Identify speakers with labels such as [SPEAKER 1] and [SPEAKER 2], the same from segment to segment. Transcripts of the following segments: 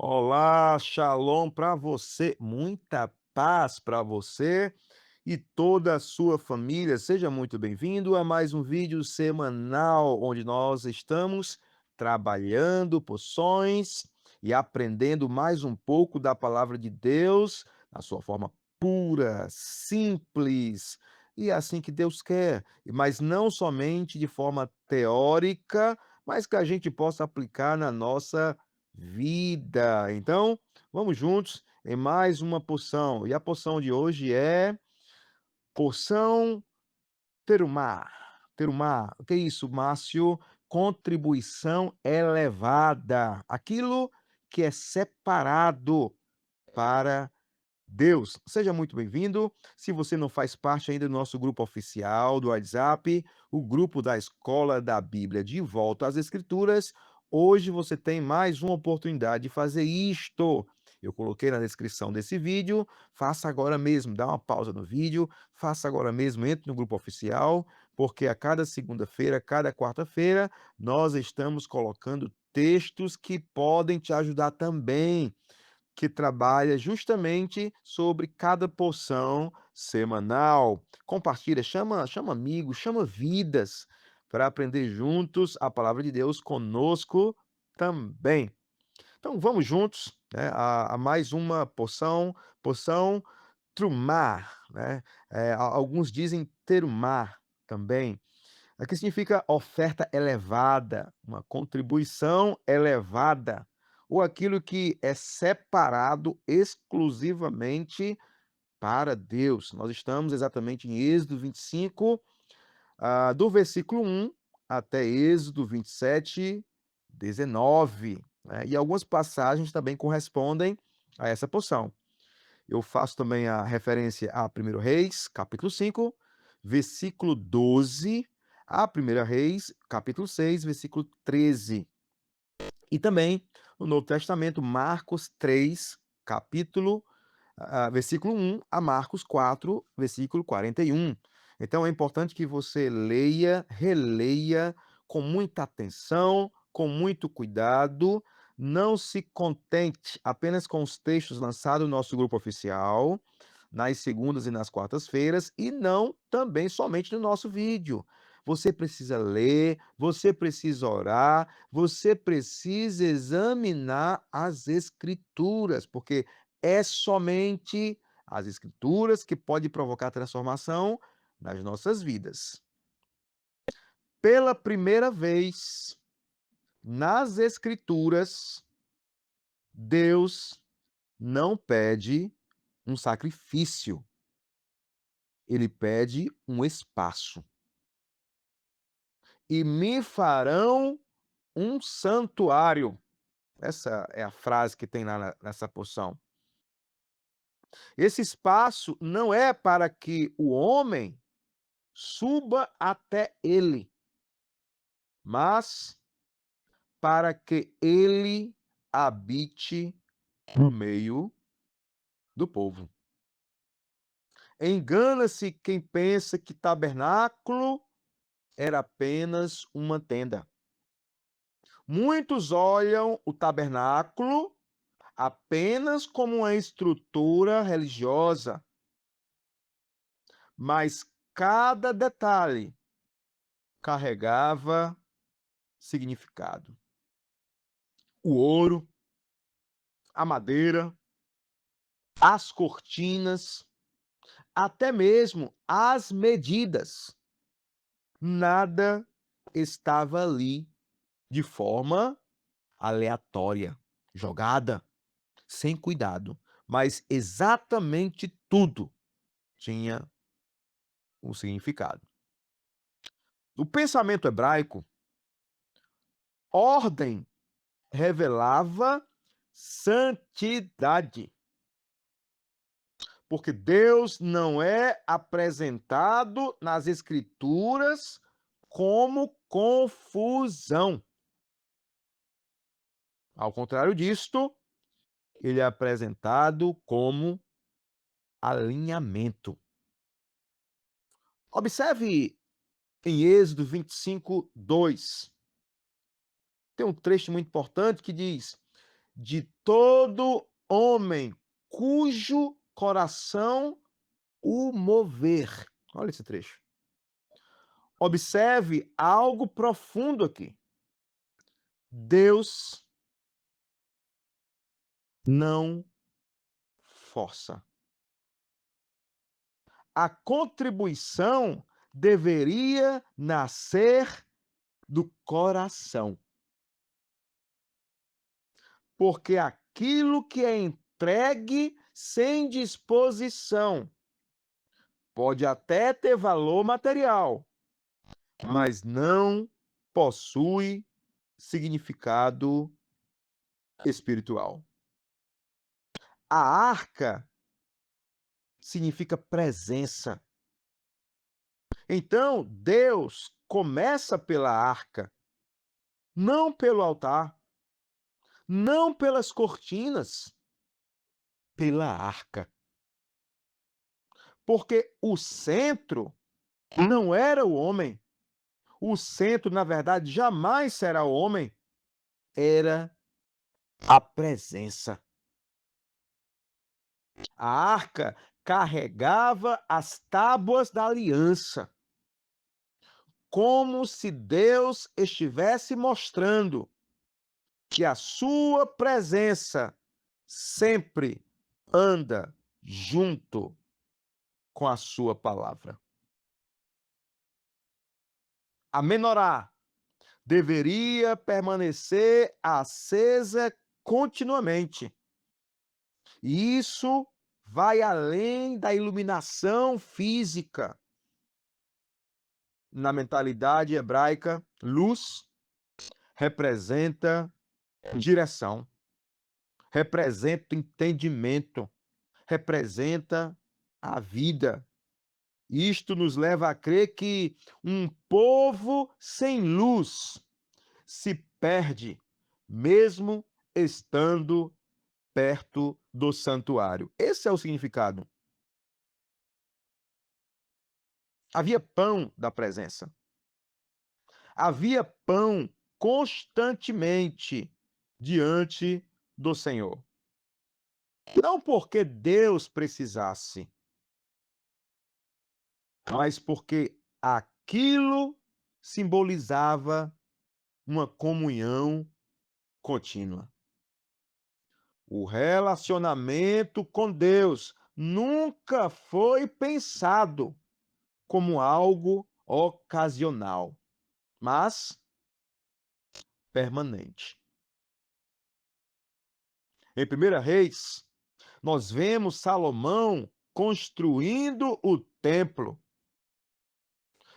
[SPEAKER 1] Olá, shalom para você, muita paz para você e toda a sua família. Seja muito bem-vindo a mais um vídeo semanal onde nós estamos trabalhando poções e aprendendo mais um pouco da palavra de Deus, na sua forma pura, simples e assim que Deus quer, mas não somente de forma teórica, mas que a gente possa aplicar na nossa vida. Então, vamos juntos em mais uma poção. E a poção de hoje é poção Terumar. Terumar. O que é isso, Márcio? Contribuição elevada. Aquilo que é separado para Deus. Seja muito bem-vindo. Se você não faz parte ainda do nosso grupo oficial do WhatsApp, o grupo da Escola da Bíblia de Volta às Escrituras, hoje você tem mais uma oportunidade de fazer isto. Eu coloquei na descrição desse vídeo, faça agora mesmo, dá uma pausa no vídeo, faça agora mesmo, entre no grupo oficial, porque a cada segunda-feira, cada quarta-feira, nós estamos colocando textos que podem te ajudar também, que trabalha justamente sobre cada porção semanal. Compartilha, chama amigos, chama vidas para aprender juntos a palavra de Deus conosco também. Então vamos juntos, né, a mais uma porção, porção Trumar, né? Alguns dizem Terumar também. Aqui significa oferta elevada, uma contribuição elevada, ou aquilo que é separado exclusivamente para Deus. Nós estamos exatamente em Êxodo 25, do versículo 1 até Êxodo 27, 19, né? E algumas passagens também correspondem a essa porção. Eu faço também a referência a 1 Reis, capítulo 5, versículo 12, a 1 Reis, capítulo 6, versículo 13. E também no Novo Testamento, Marcos 3, capítulo, versículo 1 a Marcos 4, versículo 41. Então é importante que você leia, releia com muita atenção, com muito cuidado. Não se contente apenas com os textos lançados no nosso grupo oficial, nas segundas e nas quartas-feiras, e não também somente no nosso vídeo. Você precisa ler, você precisa orar, você precisa examinar as escrituras, porque é somente as escrituras que pode provocar transformação nas nossas vidas. Pela primeira vez nas escrituras, Deus não pede um sacrifício, ele pede um espaço. E me farão um santuário. Essa é a frase que tem lá nessa porção. Esse espaço não é para que o homem suba até ele, mas para que ele habite no meio do povo. Engana-se quem pensa que tabernáculo era apenas uma tenda. Muitos olham o tabernáculo apenas como uma estrutura religiosa, mas cada detalhe carregava significado. O ouro, a madeira, as cortinas, até mesmo as medidas. Nada estava ali de forma aleatória, jogada, sem cuidado, mas exatamente tudo tinha um significado. No pensamento hebraico, ordem revelava santidade, porque Deus não é apresentado nas escrituras como confusão. Ao contrário disto, ele é apresentado como alinhamento. Observe em Êxodo 25, 2. Tem um trecho muito importante que diz: de todo homem cujo coração o mover. Olha esse trecho. Observe algo profundo aqui. Deus não força. A contribuição deveria nascer do coração. Porque aquilo que é entregue sem disposição pode até ter valor material, mas não possui significado espiritual. A arca significa presença. Então, Deus começa pela arca, não pelo altar, não pelas cortinas, pela arca. Porque o centro não era o homem. O centro, na verdade, jamais será o homem, era a presença. A arca carregava as tábuas da aliança, como se Deus estivesse mostrando que a sua presença sempre anda junto com a sua palavra. A menorá deveria permanecer acesa continuamente. E isso vai além da iluminação física. Na mentalidade hebraica, luz representa direção, representa entendimento, representa a vida. Isto nos leva a crer que um povo sem luz se perde, mesmo estando perto do santuário. Esse é o significado. Havia pão da presença. Havia pão constantemente diante do Senhor. Não porque Deus precisasse, mas porque aquilo simbolizava uma comunhão contínua. O relacionamento com Deus nunca foi pensado como algo ocasional, mas permanente. Em 1 Reis, nós vemos Salomão construindo o templo.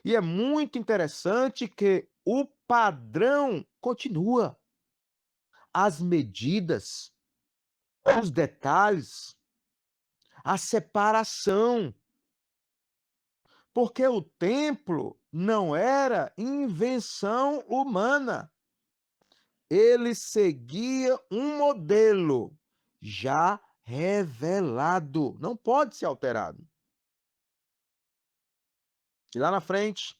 [SPEAKER 1] E é muito interessante que o padrão continua. As medidas, os detalhes, a separação. Porque o templo não era invenção humana. Ele seguia um modelo já revelado, não pode ser alterado. E lá na frente,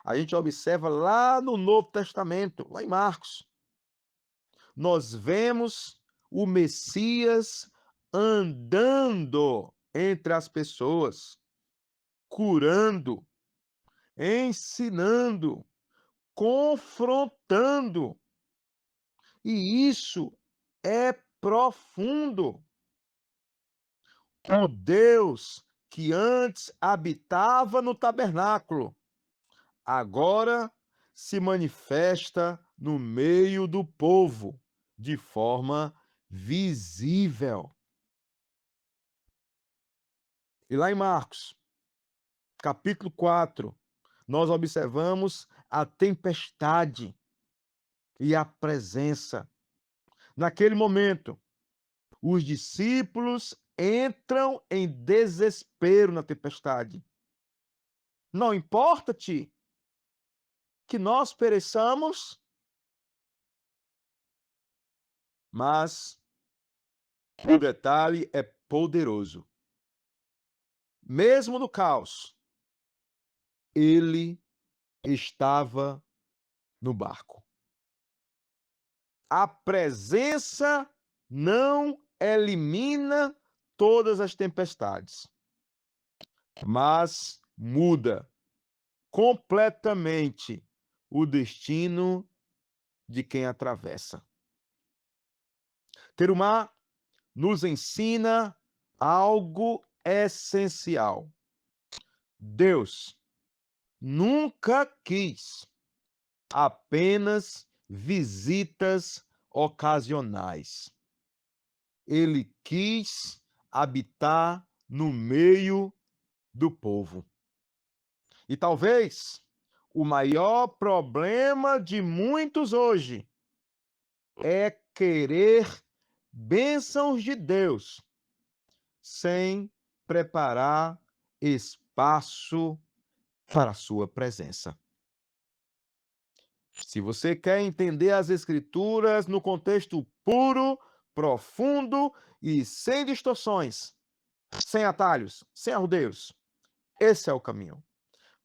[SPEAKER 1] a gente observa lá no Novo Testamento, lá em Marcos, nós vemos o Messias andando entre as pessoas, curando, ensinando, confrontando. E isso é profundo. O Deus que antes habitava no tabernáculo, agora se manifesta no meio do povo, de forma visível. E lá em Marcos, capítulo 4, nós observamos a tempestade e a presença. Naquele momento, os discípulos entram em desespero na tempestade. Não importa-te que nós pereçamos, mas o detalhe é poderoso. Mesmo no caos, ele estava no barco. A presença não elimina todas as tempestades, mas muda completamente o destino de quem atravessa. Terumá nos ensina algo essencial. Deus nunca quis apenas visitas ocasionais. Ele quis habitar no meio do povo. E talvez o maior problema de muitos hoje é querer bênçãos de Deus sem preparar espaço para a sua presença. Se você quer entender as Escrituras no contexto puro, profundo e sem distorções, sem atalhos, sem arrudeios, esse é o caminho.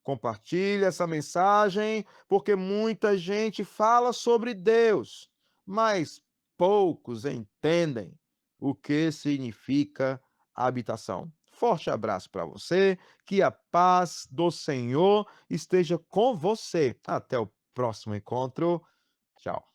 [SPEAKER 1] Compartilhe essa mensagem, porque muita gente fala sobre Deus, mas poucos entendem o que significa habitação. Forte abraço para você, que a paz do Senhor esteja com você. Até o próximo encontro. Tchau.